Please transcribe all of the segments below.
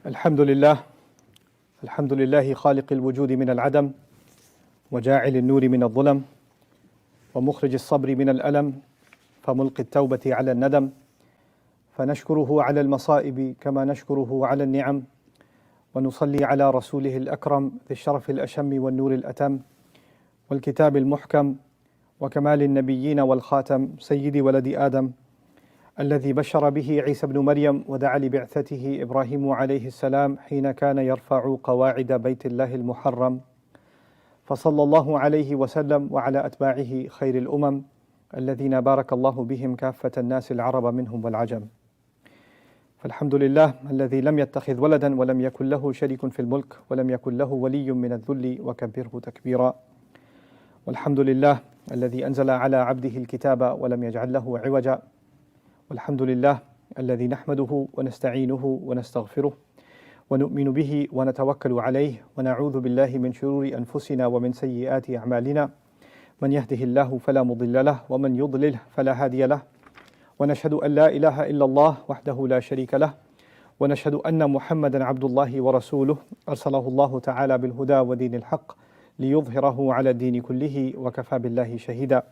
الحمد لله الحمد لله خالق الوجود من العدم وجاعل النور من الظلم ومخرج الصبر من الألم فملقي التوبة على الندم فنشكره على المصائب كما نشكره على النعم ونصلي على رسوله الأكرم ذي الشرف الأشم والنور الأتم والكتاب المحكم وكمال النبيين والخاتم سيد ولد آدم الذي بشر به عيسى بن مريم ودعا لبعثته إبراهيم عليه السلام حين كان يرفع قواعد بيت الله المحرم، فصلى الله عليه وسلم وعلى أتباعه خير الأمم الذين بارك الله بهم كافة الناس العرب منهم والعجم. فالحمد لله الذي لم يتخذ ولدا ولم يكن له شريك في الملك ولم يكن له ولي من الذل وكبره تكبيرا. والحمد لله الذي أنزل على عبده الكتاب ولم يجعل له عوجا. والحمد لله الذي نحمده ونستعينه ونستغفره ونؤمن به ونتوكل عليه ونعوذ بالله من شرور أنفسنا ومن سيئات أعمالنا، من يهده الله فلا مضل له ومن يضلله فلا هادي له، ونشهد أن لا إله إلا الله وحده لا شريك له، ونشهد أن محمدا عبد الله ورسوله أرسله الله تعالى بالهدى ودين الحق ليظهره على الدين كله وكفى بالله شهيدا.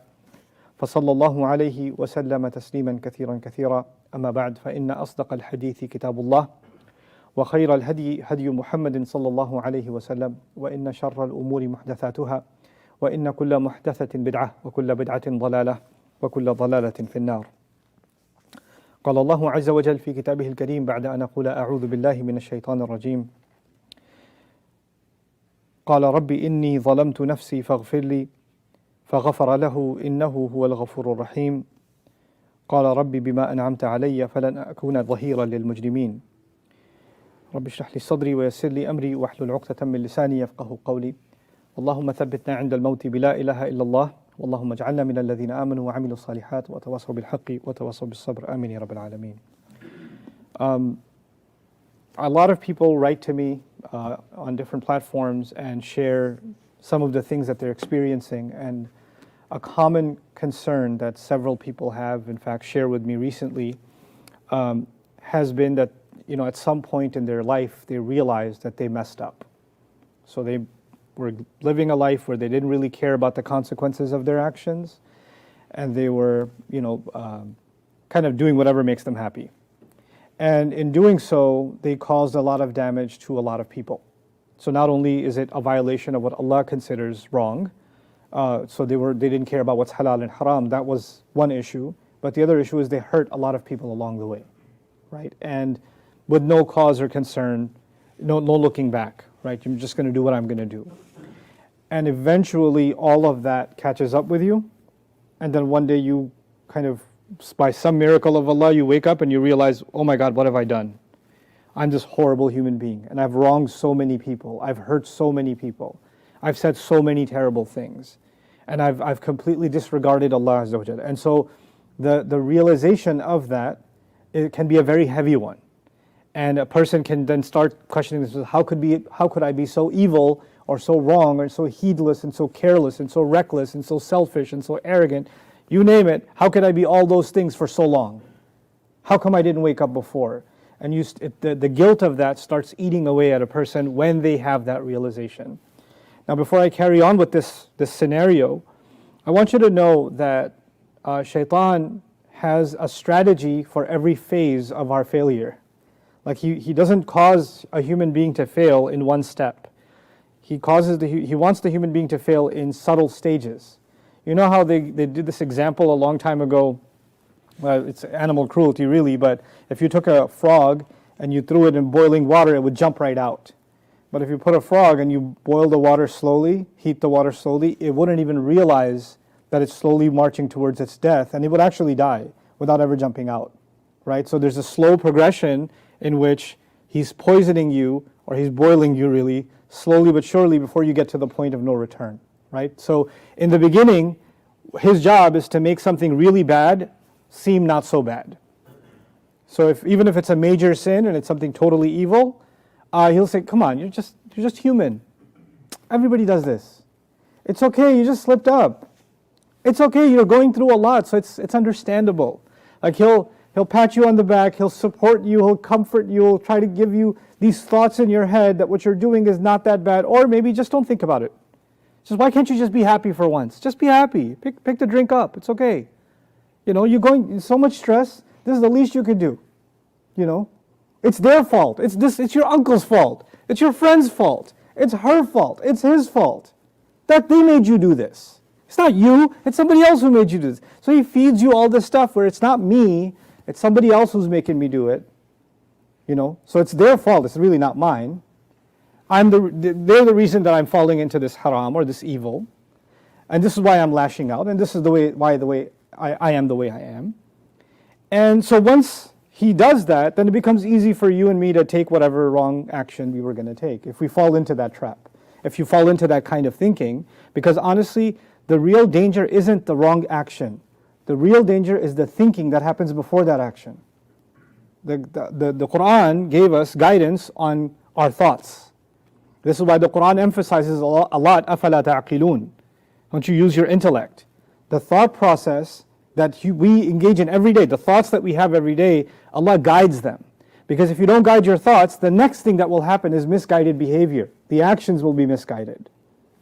فصلى الله عليه وسلم تسليما كثيرا كثيرا. أما بعد، فإن أصدق الحديث كتاب الله وخير الهدي هدي محمد صلى الله عليه وسلم، وإن شر الأمور محدثاتها، وإن كل محدثة بدعة وكل بدعة ضلالة وكل ضلالة في النار. قال الله عز وجل في كتابه الكريم بعد أن أقول أعوذ بالله من الشيطان الرجيم: قال رب إني ظلمت نفسي فاغفر لي فغفر له إنه هو الغفور الرحيم. قال رب بما أنعمت علي فلن أكون ظهيرا للمجرمين. رب اشرح لي صدري ويسر لي أمري واحلل عقدة من لساني يفقه قولي. اللهم ثبتنا عند الموت بلا إله إلا الله، واللهم اجعلنا من الذين آمنوا وعملوا الصالحات وتواصوا بالحق وتواصوا بالصبر. آمين يا رب العالمين. A lot of people write to me on different platforms and share some of the things that they're experiencing, and a common concern that several people have, in fact, shared with me recently, has been that, at some point in their life, they realized that they messed up. So they were living a life where they didn't really care about the consequences of their actions, and they were, kind of doing whatever makes them happy. And in doing so, they caused a lot of damage to a lot of people. So not only is it a violation of what Allah considers wrong, so they didn't care about what's halal and haram, that was one issue, but the other issue is they hurt a lot of people along the way, right? And with no cause or concern, no looking back, right? I'm just going to do what I'm going to do. And eventually all of that catches up with you, and then one day you kind of, by some miracle of Allah, you wake up and you realize, oh my God, what have I done? I'm this horrible human being, and I've wronged so many people, I've hurt so many people, I've said so many terrible things, and I've completely disregarded Allah Azza wa Jalla. And so the realization of that, it can be a very heavy one. And a person can then start questioning this: how could I be so evil or so wrong or so heedless and so careless and so reckless and so selfish and so arrogant? You name it, how could I be all those things for so long? How come I didn't wake up before? And the guilt of that starts eating away at a person when they have that realization. Now, before I carry on with this scenario, I want you to know that Shaitan has a strategy for every phase of our failure. Like he doesn't cause a human being to fail in one step. He wants the human being to fail in subtle stages. You know how they did this example a long time ago? Well, it's animal cruelty really, but if you took a frog and you threw it in boiling water, it would jump right out. But if you put a frog and you boil the water slowly, heat the water slowly, it wouldn't even realize that it's slowly marching towards its death, and it would actually die without ever jumping out, right? So there's a slow progression in which he's poisoning you, or he's boiling you really, slowly but surely before you get to the point of no return, right? So in the beginning, his job is to make something really bad seem not so bad. So even if it's a major sin and it's something totally evil, he'll say, come on, you're just human. Everybody does this. It's okay, you just slipped up. It's okay, you're going through a lot, so it's understandable. Like he'll He'll pat you on the back, he'll support you, he'll comfort you, he'll try to give you these thoughts in your head that what you're doing is not that bad, or maybe just don't think about it. Just why can't you just be happy for once? Just be happy. Pick the drink up. It's okay. You're going in so much stress. This is the least you could do. It's their fault. It's your uncle's fault. It's your friend's fault. It's her fault. It's his fault. That they made you do this. It's not you. It's somebody else who made you do this. So he feeds you all this stuff where it's not me. It's somebody else who's making me do it. So it's their fault. It's really not mine. They're the reason that I'm falling into this haram or this evil. And this is why I'm lashing out. And this is why I am the way I am. And so once he does that, then it becomes easy for you and me to take whatever wrong action we were going to take. If we fall into that trap. If you fall into that kind of thinking. Because honestly, the real danger isn't the wrong action. The real danger is the thinking that happens before that action. The Quran gave us guidance on our thoughts. This is why the Quran emphasizes a lot, أَفَلَا تَعْقِلُونَ. Don't you use your intellect. The thought process that we engage in every day, the thoughts that we have every day, Allah guides them. Because if you don't guide your thoughts, the next thing that will happen is misguided behavior. The actions will be misguided.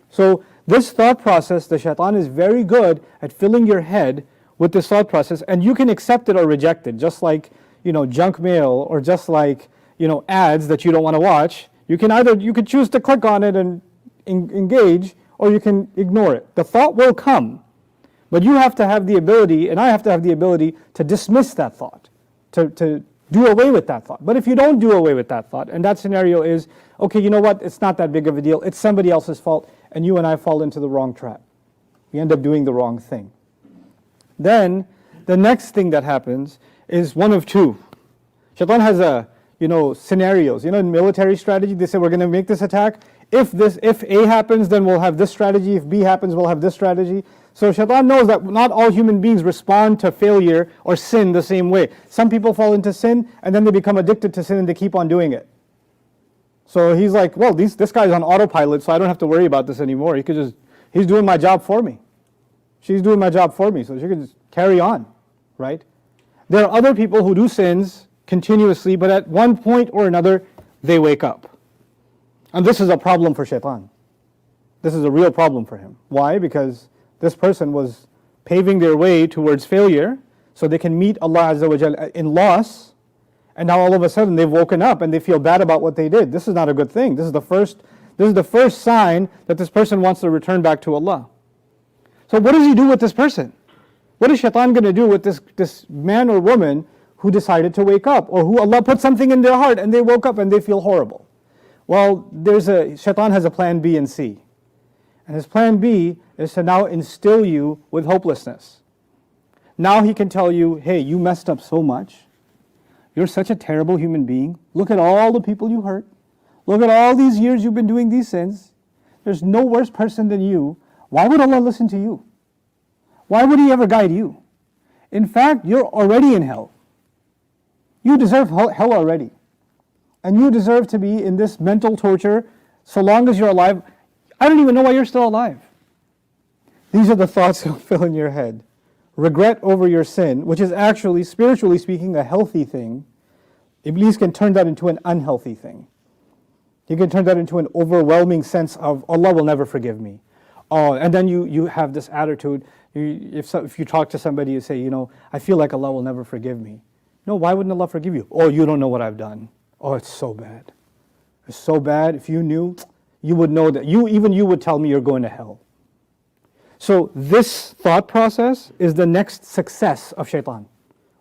So this thought process, the shaitan is very good at filling your head with this thought process, and you can accept it or reject it, just like junk mail, or just like ads that you don't want to watch. You could choose to click on it and engage, or you can ignore it. The thought will come, but you have to have the ability, and I have to have the ability to dismiss that thought, to do away with that thought. But if you don't do away with that thought, and that scenario is, okay, you know what, it's not that big of a deal, it's somebody else's fault, and you and I fall into the wrong trap. We end up doing the wrong thing. Then, the next thing that happens is one of two. Shaitan has scenarios. In military strategy, they say we're going to make this attack. If A happens, then we'll have this strategy. If B happens, we'll have this strategy. So Shaitan knows that not all human beings respond to failure or sin the same way. Some people fall into sin, and then they become addicted to sin, and they keep on doing it. So he's like, well, this guy's on autopilot, so I don't have to worry about this anymore. He's doing my job for me. She's doing my job for me, so she can just carry on, right? There are other people who do sins continuously, but at one point or another, they wake up. And this is a problem for shaitan. This is a real problem for him. Why? Because this person was paving their way towards failure, so they can meet Allah Azza wa Jal in loss, and now all of a sudden they've woken up and they feel bad about what they did. This is not a good thing. This is the first sign that this person wants to return back to Allah. So what does he do with this person? What is shaitan going to do with this man or woman who decided to wake up, or who Allah put something in their heart and they woke up and they feel horrible? Well, shaitan has a plan B and C. And his plan B is to now instill you with hopelessness. Now he can tell you, hey, you messed up so much. You're such a terrible human being. Look at all the people you hurt. Look at all these years you've been doing these sins. There's no worse person than you. Why would Allah listen to you? Why would He ever guide you? In fact, you're already in hell. You deserve hell already. And you deserve to be in this mental torture so long as you're alive. I don't even know why you're still alive. These are the thoughts that fill in your head. Regret over your sin, which is actually, spiritually speaking, a healthy thing. Iblis can turn that into an unhealthy thing. He can turn that into an overwhelming sense of, Allah will never forgive me. Oh, and then you have this attitude. If you talk to somebody, you say, I feel like Allah will never forgive me. No, why wouldn't Allah forgive you? Oh, you don't know what I've done. Oh, it's so bad. It's so bad. If you knew, you would know that. Even you would tell me you're going to hell. So this thought process is the next success of shaitan.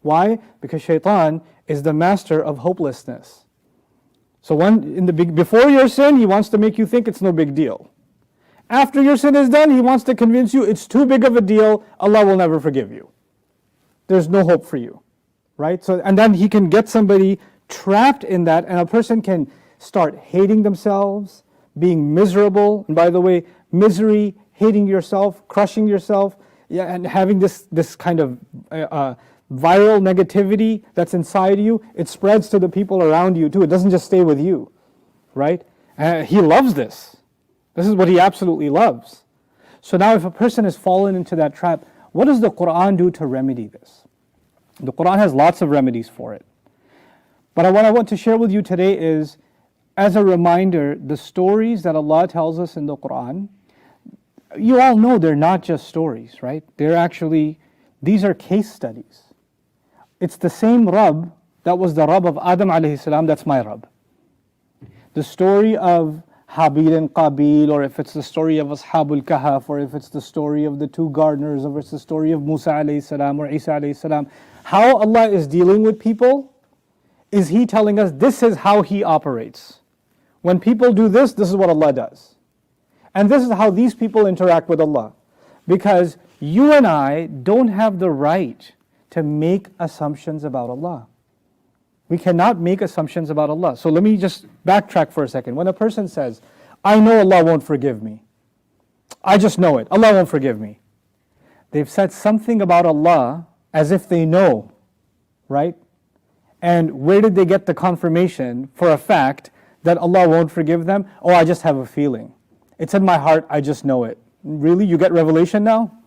Why? Because shaitan is the master of hopelessness. So before your sin, he wants to make you think it's no big deal. After your sin is done, he wants to convince you it's too big of a deal, Allah will never forgive you. There's no hope for you. Right? And then he can get somebody trapped in that, and a person can start hating themselves, being miserable. And by the way, misery, hating yourself, crushing yourself, and having this kind of viral negativity that's inside you, it spreads to the people around you too. It doesn't just stay with you, right? He loves this. This is what he absolutely loves. So now if a person has fallen into that trap, what does the Quran do to remedy this? The Quran has lots of remedies for it. But what I want to share with you today is, as a reminder, the stories that Allah tells us in the Quran, you all know they're not just stories, right? These are case studies. It's the same Rabb that was the Rabb of Adam alayhi salam, that's my Rabb. The story of Habil and Qabil, or if it's the story of Ashabul Kahf, or if it's the story of the two gardeners, or if it's the story of Musa alayhi salam or Isa alayhi salam, how Allah is dealing with people is He telling us this is how He operates. When people do this, this is what Allah does. And this is how these people interact with Allah. Because you and I don't have the right to make assumptions about Allah. We cannot make assumptions about Allah. So let me just backtrack for a second. When a person says, I know Allah won't forgive me. I just know it. Allah won't forgive me. They've said something about Allah as if they know, right? And where did they get the confirmation for a fact that Allah won't forgive them? Oh, I just have a feeling. It's in my heart, I just know it. Really? You get revelation now?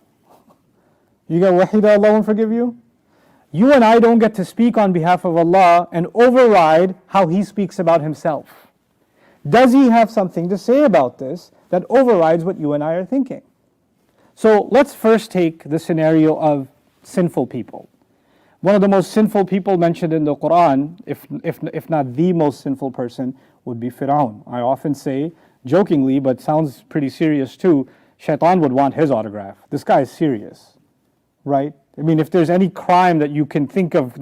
You get wahi that Allah won't forgive you? You and I don't get to speak on behalf of Allah and override how He speaks about Himself. Does He have something to say about this that overrides what you and I are thinking? So let's first take the scenario of sinful people. One of the most sinful people mentioned in the Quran, if not the most sinful person, would be Fir'aun. I often say, jokingly, but sounds pretty serious too, Shaitan would want his autograph. This guy is serious, right? I mean, if there's any crime that you can think of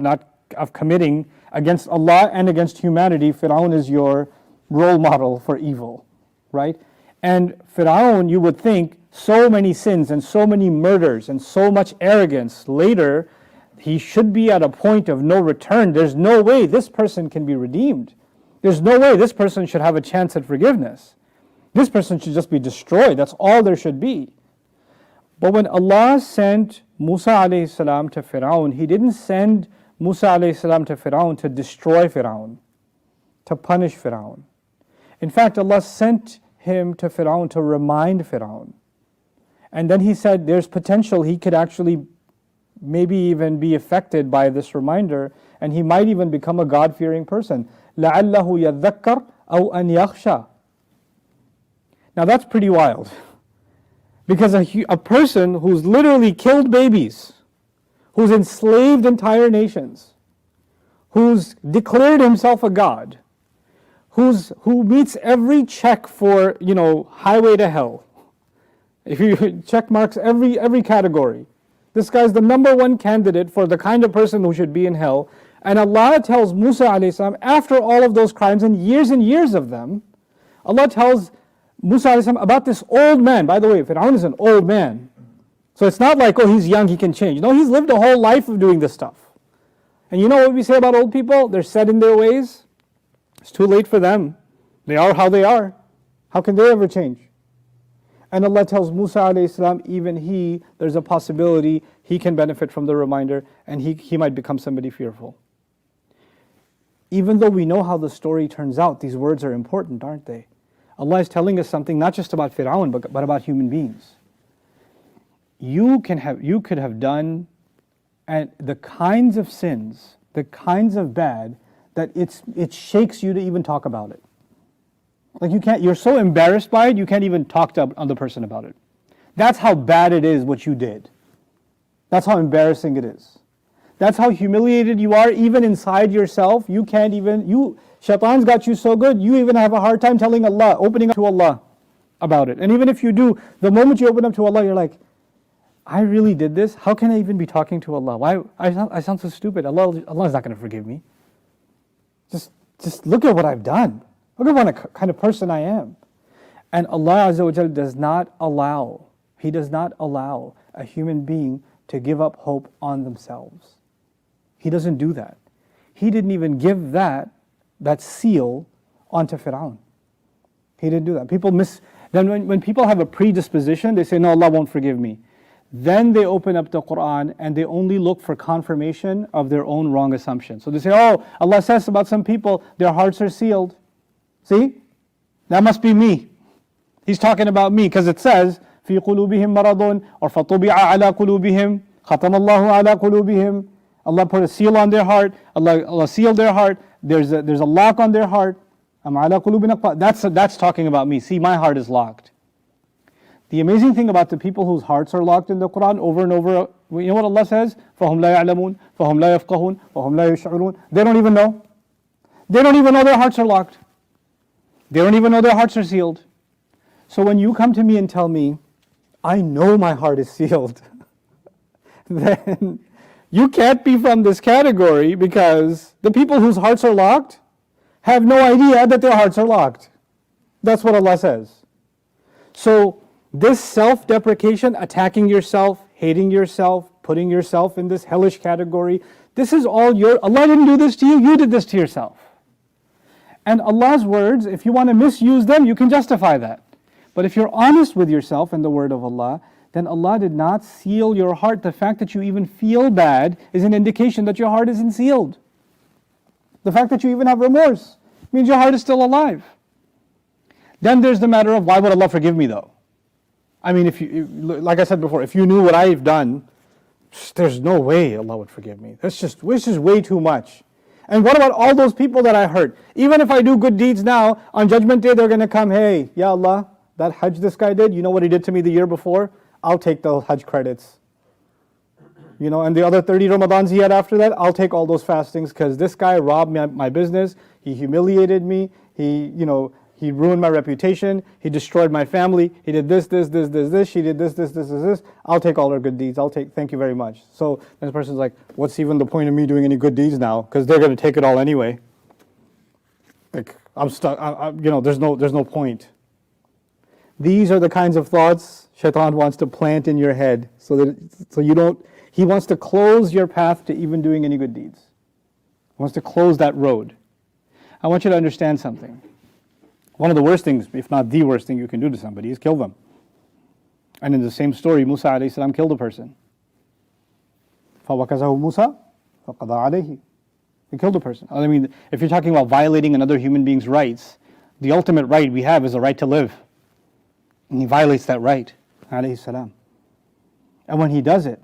committing against Allah and against humanity, Fir'aun is your role model for evil, right? And Fir'aun, you would think, so many sins and so many murders and so much arrogance, later he should be at a point of no return. There's no way this person can be redeemed. There's no way this person should have a chance at forgiveness. This person should just be destroyed. That's all there should be. But when Allah sent Musa alayhi salam to Fir'aun, He didn't send Musa alayhi salam to Fir'aun to destroy Fir'aun, to punish Fir'aun. In fact, Allah sent him to Fir'aun to remind Fir'aun. And then He said there's potential he could actually maybe even be affected by this reminder, and he might even become a God-fearing person. لَعَلَّهُ يَذَّكَّرْ أَوْ أَنْ يَخْشَى. Now that's pretty wild. Because a person who's literally killed babies, who's enslaved entire nations, who's declared himself a god, who meets every check for, highway to hell. If you check marks every category, this guy's the number one candidate for the kind of person who should be in hell. And Allah tells Musa alayhi salam, after all of those crimes and years of them, Allah tells Musa alayhi salam about this old man. By the way, Fir'aun is an old man. So it's not like, oh, he's young, he can change. No, he's lived a whole life of doing this stuff. And you know what we say about old people? They're set in their ways. It's too late for them. They are how they are. How can they ever change? And Allah tells Musa alayhi salam, even there's a possibility he can benefit from the reminder, and he might become somebody fearful. Even though we know how the story turns out, these words are important, aren't they? Allah is telling us something not just about Fir'aun, but about human beings. You could have done the kinds of sins, the kinds of bad, that it shakes you to even talk about it. Like you're so embarrassed by it, you can't even talk to another person about it. That's how bad it is what you did. That's how embarrassing it is. That's how humiliated you are, even inside yourself. Shaitan's got you so good, you even have a hard time telling Allah, opening up to Allah about it. And even if you do, the moment you open up to Allah, you're like, I really did this? How can I even be talking to Allah? Why? I sound so stupid. Allah is not going to forgive me. Just look at what I've done. Look at what kind of person I am. And Allah Azza wa Jal does not allow a human being to give up hope on themselves. He doesn't do that. He didn't even give that seal onto Fir'aun. He didn't do that. Then when people have a predisposition, they say, no, Allah won't forgive me. Then they open up the Quran and they only look for confirmation of their own wrong assumption. So they say, oh, Allah says about some people, their hearts are sealed. See? That must be me. He's talking about me because it says, في قلوبهم مرض or فطبع على قلوبهم ختم الله على قلوبهم Allah put a seal on their heart. Allah sealed their heart. There's a lock on their heart. That's talking about me. See, my heart is locked. The amazing thing about the people whose hearts are locked in the Quran over and over, you know what Allah says? فَهُمْ لَا يَعْلَمُونَ فَهُمْ لَا يَفْقَهُونَ فَهُمْ لَا يَشْعُرُونَ. They don't even know. They don't even know their hearts are locked. They don't even know their hearts are sealed. So when you come to me and tell me, I know my heart is sealed, then you can't be from this category, because the people whose hearts are locked have no idea that their hearts are locked. That's what Allah says. So this self-deprecation, attacking yourself, hating yourself, putting yourself in this hellish category, this is all Allah didn't do this to you, you did this to yourself. And Allah's words, if you want to misuse them, you can justify that. But if you're honest with yourself and the word of Allah, then Allah did not seal your heart. The fact that you even feel bad is an indication that your heart isn't sealed. The fact that you even have remorse means your heart is still alive. Then there's the matter of, why would Allah forgive me though? I mean, like I said before, if you knew what I've done, there's no way Allah would forgive me. It's just way too much. And what about all those people that I hurt? Even if I do good deeds now, on Judgment Day they're going to come, hey, Ya Allah, that Hajj this guy did, you know what he did to me the year before? I'll take the Hajj credits. And the other 30 Ramadans he had after that, I'll take all those fastings, because this guy robbed my business, he humiliated me, he ruined my reputation, he destroyed my family, he did this, she did this. I'll take all her good deeds, thank you very much. So this person's like, what's even the point of me doing any good deeds now? Because they're going to take it all anyway. Like, I'm stuck, there's no point. These are the kinds of thoughts Shaitan wants to plant in your head, he wants to close your path to even doing any good deeds. He wants to close that road. I want you to understand something. One of the worst things, if not the worst thing you can do to somebody, is kill them. And in the same story, Musa alayhi salam killed a person. فَوَكَزَهُ مُوسَى فَقَضَى عَلَيْهِ. He killed a person. I mean, if you're talking about violating another human being's rights, the ultimate right we have is the right to live. And he violates that right, alayhi salam. And when he does it,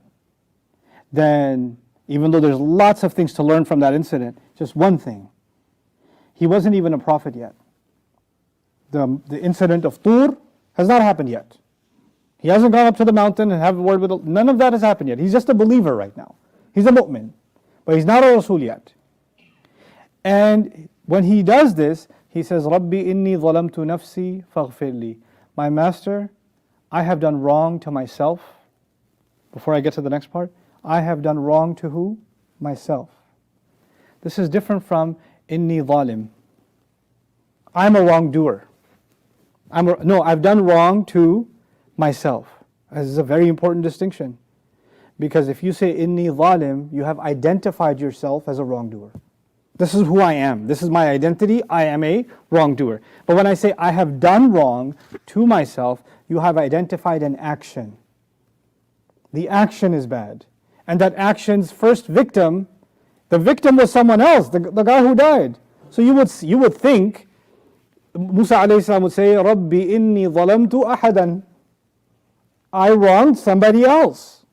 then even though there's lots of things to learn from that incident, just one thing. He wasn't even a prophet yet. The incident of Tur has not happened yet. He hasn't gone up to the mountain and have a word with Allah. None of that has happened yet. He's just a believer right now. He's a mu'min. But he's not a Rasul yet. And when he does this, he says, Rabbi inni zalamtu nafsi faghfir li. My master, I have done wrong to myself. Before I get to the next part, I have done wrong to who? Myself. This is different from inni zalim. I'm a wrongdoer. I've done wrong to myself. This is a very important distinction. Because if you say inni zalim, you have identified yourself as a wrongdoer. This is who I am. This is my identity. I am a wrongdoer. But when I say I have done wrong to myself, you have identified an action. The action is bad. And that action's first victim, the victim was someone else, the guy who died. So you would think, Musa alayhi salam would say, Rabbi inni zalamtu ahadan. I wronged somebody else.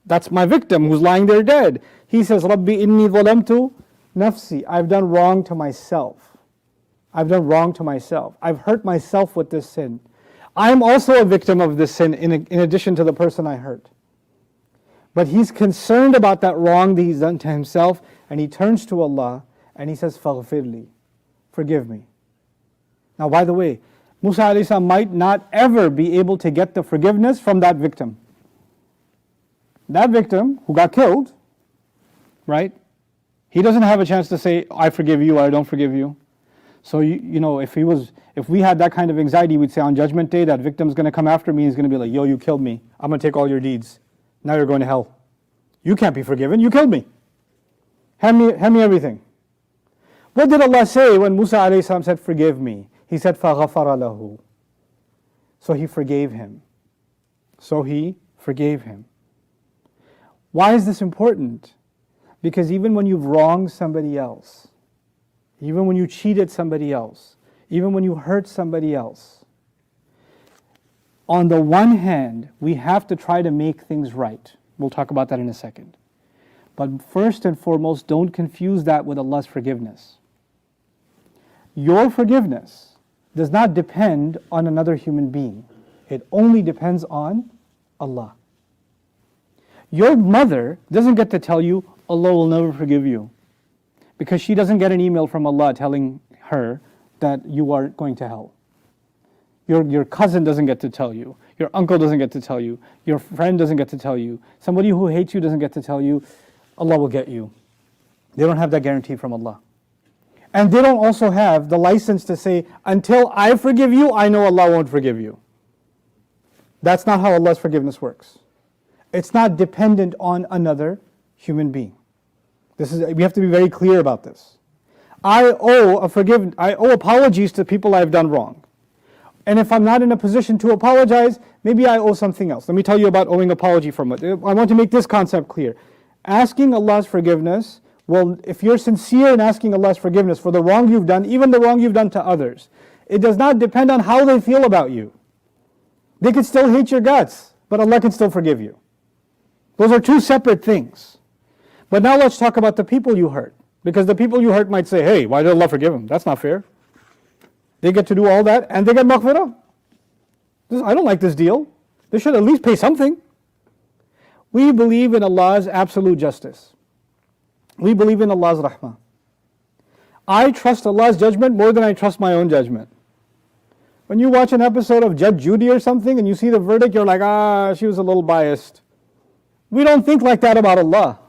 That's my victim who's lying there dead. He says, Rabbi inni zalamtu nafsi. I've done wrong to myself. I've done wrong to myself. I've hurt myself with this sin. I'm also a victim of this sin in addition to the person I hurt. But he's concerned about that wrong that he's done to himself, and he turns to Allah and he says, Faghfirli, forgive me. Now, by the way, Musa alayhi salam might not ever be able to get the forgiveness from that victim. That victim who got killed, right? He doesn't have a chance to say, I forgive you or I don't forgive you. So, if we had that kind of anxiety, we'd say on Judgment Day, that victim's going to come after me and he's going to be like, yo, you killed me. I'm going to take all your deeds. Now you're going to hell. You can't be forgiven. You killed me. Hand me everything. What did Allah say when Musa alayhi salam said, forgive me? He said, فَغَفَرَ لَهُ. So he forgave him. Why is this important? Because even when you've wronged somebody else, even when you cheated somebody else, even when you hurt somebody else, on the one hand, we have to try to make things right. We'll talk about that in a second. But first and foremost, don't confuse that with Allah's forgiveness. Your forgiveness does not depend on another human being. It only depends on Allah. Your mother doesn't get to tell you, Allah will never forgive you, because she doesn't get an email from Allah telling her that you are going to hell. Your cousin doesn't get to tell you. Your uncle doesn't get to tell you. Your friend doesn't get to tell you. Somebody who hates you doesn't get to tell you, Allah will get you. They don't have that guarantee from Allah. And they don't also have the license to say, until I forgive you, I know Allah won't forgive you. That's not how Allah's forgiveness works. It's not dependent on another human being. We have to be very clear about this. I owe apologies to people I've done wrong. And if I'm not in a position to apologize, maybe I owe something else. Let me tell you about owing apology from it. I want to make this concept clear. Asking Allah's forgiveness, well, if you're sincere in asking Allah's forgiveness for the wrong you've done, even the wrong you've done to others, it does not depend on how they feel about you. They could still hate your guts, but Allah can still forgive you. Those are two separate things. But now let's talk about the people you hurt. Because the people you hurt might say, hey, why did Allah forgive them? That's not fair. They get to do all that and they get maghfirah. I don't like this deal. They should at least pay something. We believe in Allah's absolute justice. We believe in Allah's rahmah. I trust Allah's judgment more than I trust my own judgment. When you watch an episode of Judge Judy or something and you see the verdict, you're like, she was a little biased. We don't think like that about Allah.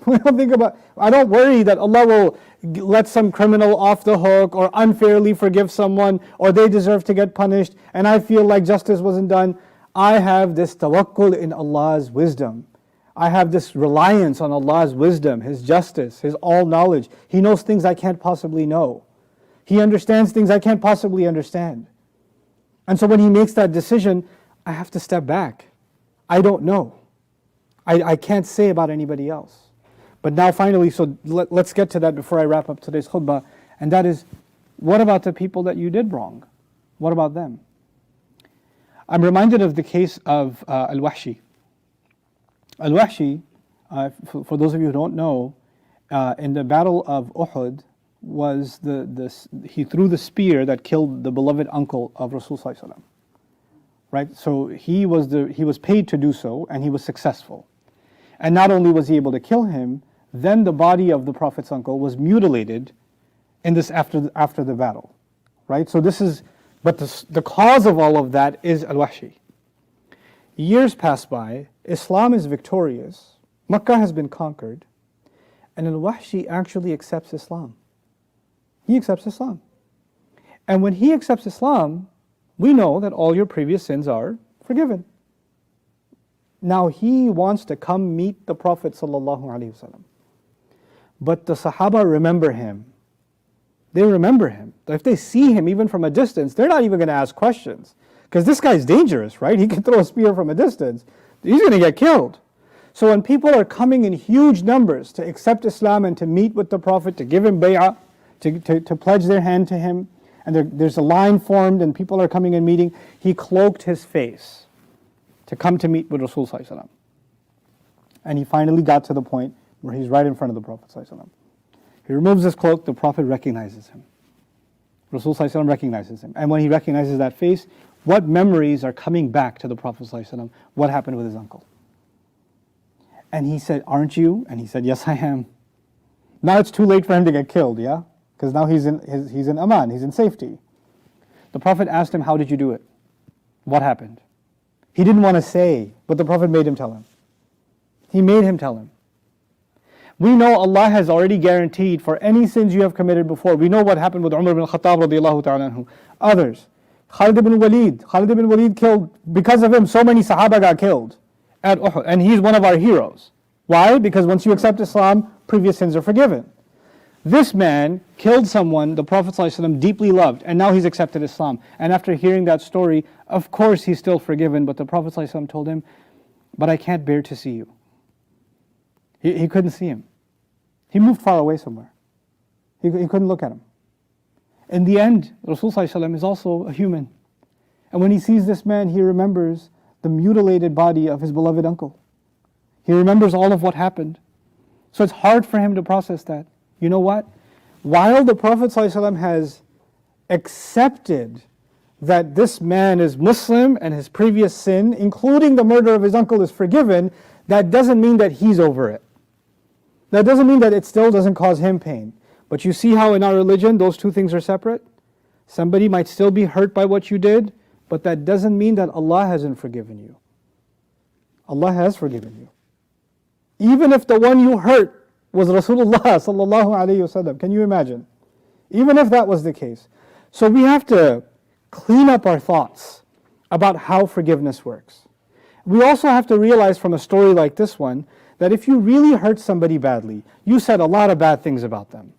I don't worry that Allah will let some criminal off the hook or unfairly forgive someone or they deserve to get punished and I feel like justice wasn't done. I have this tawakkul in Allah's wisdom. I have this reliance on Allah's wisdom, His justice, His all-knowledge. He knows things I can't possibly know. He understands things I can't possibly understand. And so when He makes that decision, I have to step back. I don't know. I can't say about anybody else. But now finally, so let's get to that before I wrap up today's khutbah, and that is, what about the people that you did wrong? What about them? I'm reminded of the case of Al-Wahshi. Al-Wahshi, for those of you who don't know, in the battle of Uhud, he threw the spear that killed the beloved uncle of Rasulullah. Right? So he was paid to do so, and he was successful. And not only was he able to kill him, then the body of the Prophet's uncle was mutilated in this after the battle, right? So but the cause of all of that is Al-Wahshi. Years pass by, Islam is victorious, Makkah has been conquered, and Al-Wahshi actually accepts Islam. He accepts Islam. And when he accepts Islam, we know that all your previous sins are forgiven. Now he wants to come meet the Prophet ﷺ. But the Sahaba remember him. They remember him. If they see him even from a distance, they're not even going to ask questions. Because this guy's dangerous, right? He can throw a spear from a distance. He's going to get killed. So when people are coming in huge numbers to accept Islam and to meet with the Prophet, to give him bay'ah, to pledge their hand to him, and there's a line formed and people are coming and meeting, he cloaked his face to come to meet with Rasulullah. And he finally got to the point where he's right in front of the Prophet ﷺ. He removes his cloak, the Prophet recognizes him. Rasulullah ﷺ recognizes him. And when he recognizes that face, what memories are coming back to the Prophet ﷺ? What happened with his uncle? And he said, aren't you? And he said, yes, I am. Now it's too late for him to get killed, yeah? Because now he's in aman, he's in safety. The Prophet asked him, how did you do it? What happened? He didn't want to say, but the Prophet made him tell him. He made him tell him. We know Allah has already guaranteed for any sins you have committed before. We know what happened with Umar ibn Khattab radiallahu ta'ala anhu. Others. Khalid ibn Walid killed, because of him, so many Sahaba got killed at Uhud. And he's one of our heroes. Why? Because once you accept Islam, previous sins are forgiven. This man killed someone the Prophet ﷺ deeply loved, and now he's accepted Islam. And after hearing that story, of course he's still forgiven, but the Prophet ﷺ told him, but I can't bear to see you. He couldn't see him. He moved far away somewhere. He couldn't look at him. In the end, Rasulullah ﷺ is also a human. And when he sees this man, he remembers the mutilated body of his beloved uncle. He remembers all of what happened. So it's hard for him to process that. You know what? While the Prophet ﷺ has accepted that this man is Muslim and his previous sin, including the murder of his uncle, is forgiven, that doesn't mean that he's over it. That doesn't mean that it still doesn't cause him pain. But you see how in our religion those two things are separate? Somebody might still be hurt by what you did, but that doesn't mean that Allah hasn't forgiven you. Allah has forgiven you. Even if the one you hurt was Rasulullah sallallahu alayhi wasallam. Can you imagine? Even if that was the case. So we have to clean up our thoughts about how forgiveness works. We also have to realize from a story like this one, that if you really hurt somebody badly, you said a lot of bad things about them.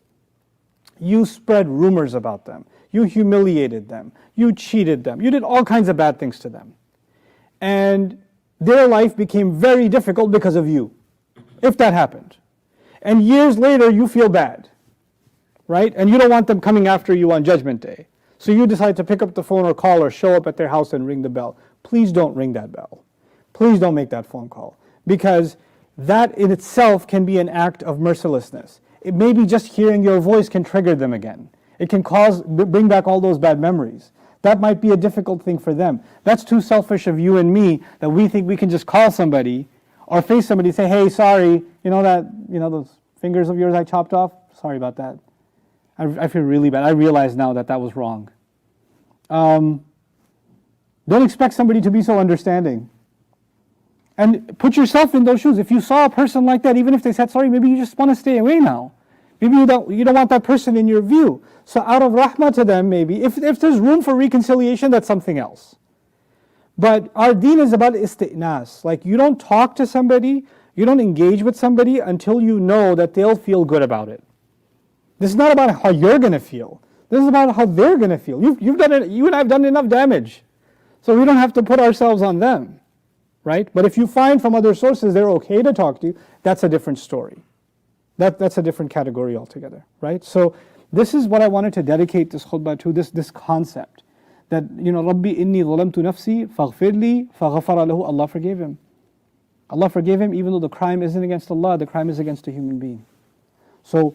You spread rumors about them. You humiliated them. You cheated them. You did all kinds of bad things to them. And their life became very difficult because of you, if that happened. And years later, you feel bad, right? And you don't want them coming after you on Judgment Day. So you decide to pick up the phone or call or show up at their house and ring the bell. Please don't ring that bell. Please don't make that phone call. Because that in itself can be an act of mercilessness. It may be just hearing your voice can trigger them again. It can bring back all those bad memories. That might be a difficult thing for them. That's too selfish of you and me that we think we can just call somebody or face somebody and say, hey, sorry, those fingers of yours I chopped off? Sorry about that. I feel really bad. I realize now that was wrong. Don't expect somebody to be so understanding. And put yourself in those shoes. If you saw a person like that, even if they said sorry, maybe you just want to stay away now. Maybe you don't want that person in your view. So out of rahmah to them, maybe, if there's room for reconciliation, that's something else. But our deen is about isti'nas. Like you don't talk to somebody, you don't engage with somebody until you know that they'll feel good about it. This is not about how you're going to feel. This is about how they're going to feel. You and I have done enough damage. So we don't have to put ourselves on them. Right? But if you find from other sources they're okay to talk to you, that's a different story. That's a different category altogether. Right? So this is what I wanted to dedicate this khutbah to, this concept. That, Rabbi inni zalamtu nafsi faghfir li faghfara lahu. Allah forgave him. Allah forgave him even though the crime isn't against Allah, the crime is against a human being. So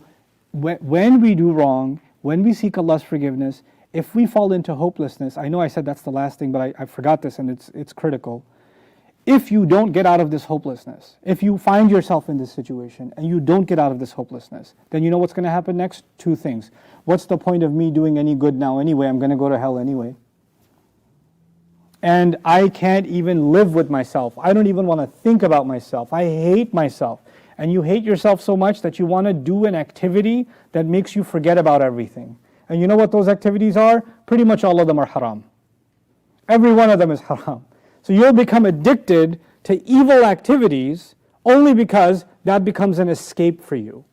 when we do wrong, when we seek Allah's forgiveness, if we fall into hopelessness, I know I said that's the last thing, but I forgot this and it's critical. If you don't get out of this hopelessness, if you find yourself in this situation and you don't get out of this hopelessness, then you know what's going to happen next? Two things. What's the point of me doing any good now anyway? I'm going to go to hell anyway. And I can't even live with myself. I don't even want to think about myself. I hate myself. And you hate yourself so much that you want to do an activity that makes you forget about everything. And you know what those activities are? Pretty much all of them are haram. Every one of them is haram. So you'll become addicted to evil activities only because that becomes an escape for you.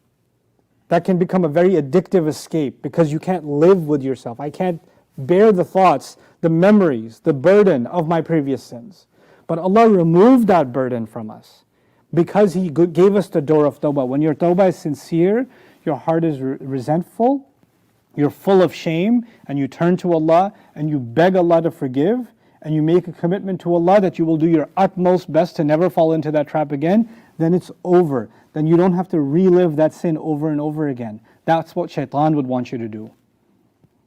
That can become a very addictive escape because you can't live with yourself. I can't bear the thoughts, the memories, the burden of my previous sins. But Allah removed that burden from us because He gave us the door of tawbah. When your tawbah is sincere, your heart is resentful, you're full of shame, and you turn to Allah and you beg Allah to forgive, and you make a commitment to Allah that you will do your utmost best to never fall into that trap again, then it's over. Then you don't have to relive that sin over and over again. That's what shaitan would want you to do.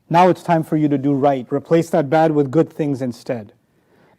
Now it's time for you to do right. Replace that bad with good things instead.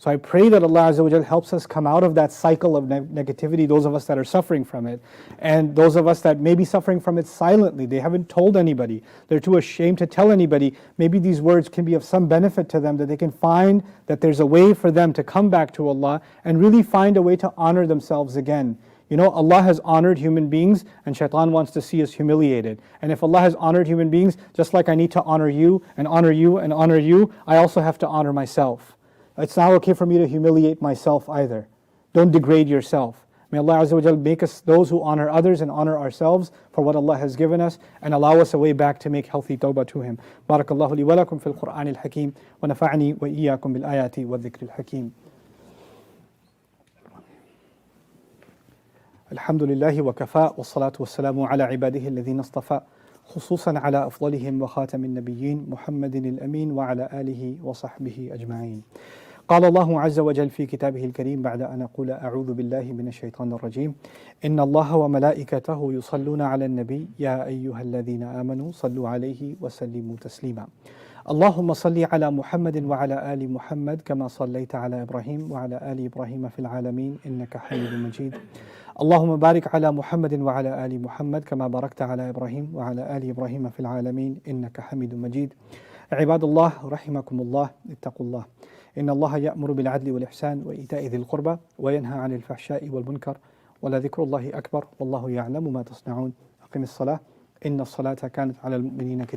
So I pray that Allah Azza wa Jal helps us come out of that cycle of negativity, those of us that are suffering from it, and those of us that may be suffering from it silently. They haven't told anybody. They're too ashamed to tell anybody. Maybe these words can be of some benefit to them, that they can find that there's a way for them to come back to Allah and really find a way to honor themselves again. Allah has honored human beings, and shaitan wants to see us humiliated. And if Allah has honored human beings, just like I need to honor you and honor you and honor you, I also have to honor myself. It's not okay for me to humiliate myself either. Don't degrade yourself. May Allah Azza wa Jal make us those who honor others and honor ourselves for what Allah has given us, and allow us a way back to make healthy tawbah to Him. Barakallahu li wa lakum fil Qur'an al-Hakim, wa nafa'ani wa iyyakum bil ayati wa dhikr al-Hakim. Alhamdulillahi wa kafa, wa salatu wa salamu ala ibadihi alladhina istafa, khususan ala afdalihim wa khatamin nabiyyin, Muhammadin al-Amin wa ala alihi wa sahbihi ajma'in. قال الله عز وجل في كتابه الكريم بعد أن أقول أعوذ بالله من الشيطان الرجيم إن الله وملائكته يصلون على النبي يا أيها الذين آمنوا صلوا عليه وسلموا تسليما اللهم صل على محمد وعلى آل محمد كما صليت على إبراهيم وعلى آل إبراهيم في العالمين إنك حميد مجيد اللهم بارك على محمد وعلى آل محمد كما باركت على إبراهيم وعلى آل إبراهيم في العالمين إنك حميد مجيد عباد الله رحمكم الله اتقوا الله إن الله يأمر بالعدل والإحسان وإيتاء ذي القربى وينهى عن الفحشاء والمنكر ولذكر الله أكبر والله يعلم ما تصنعون أقم الصلاة إن الصلاة كانت على المؤمنين كتابا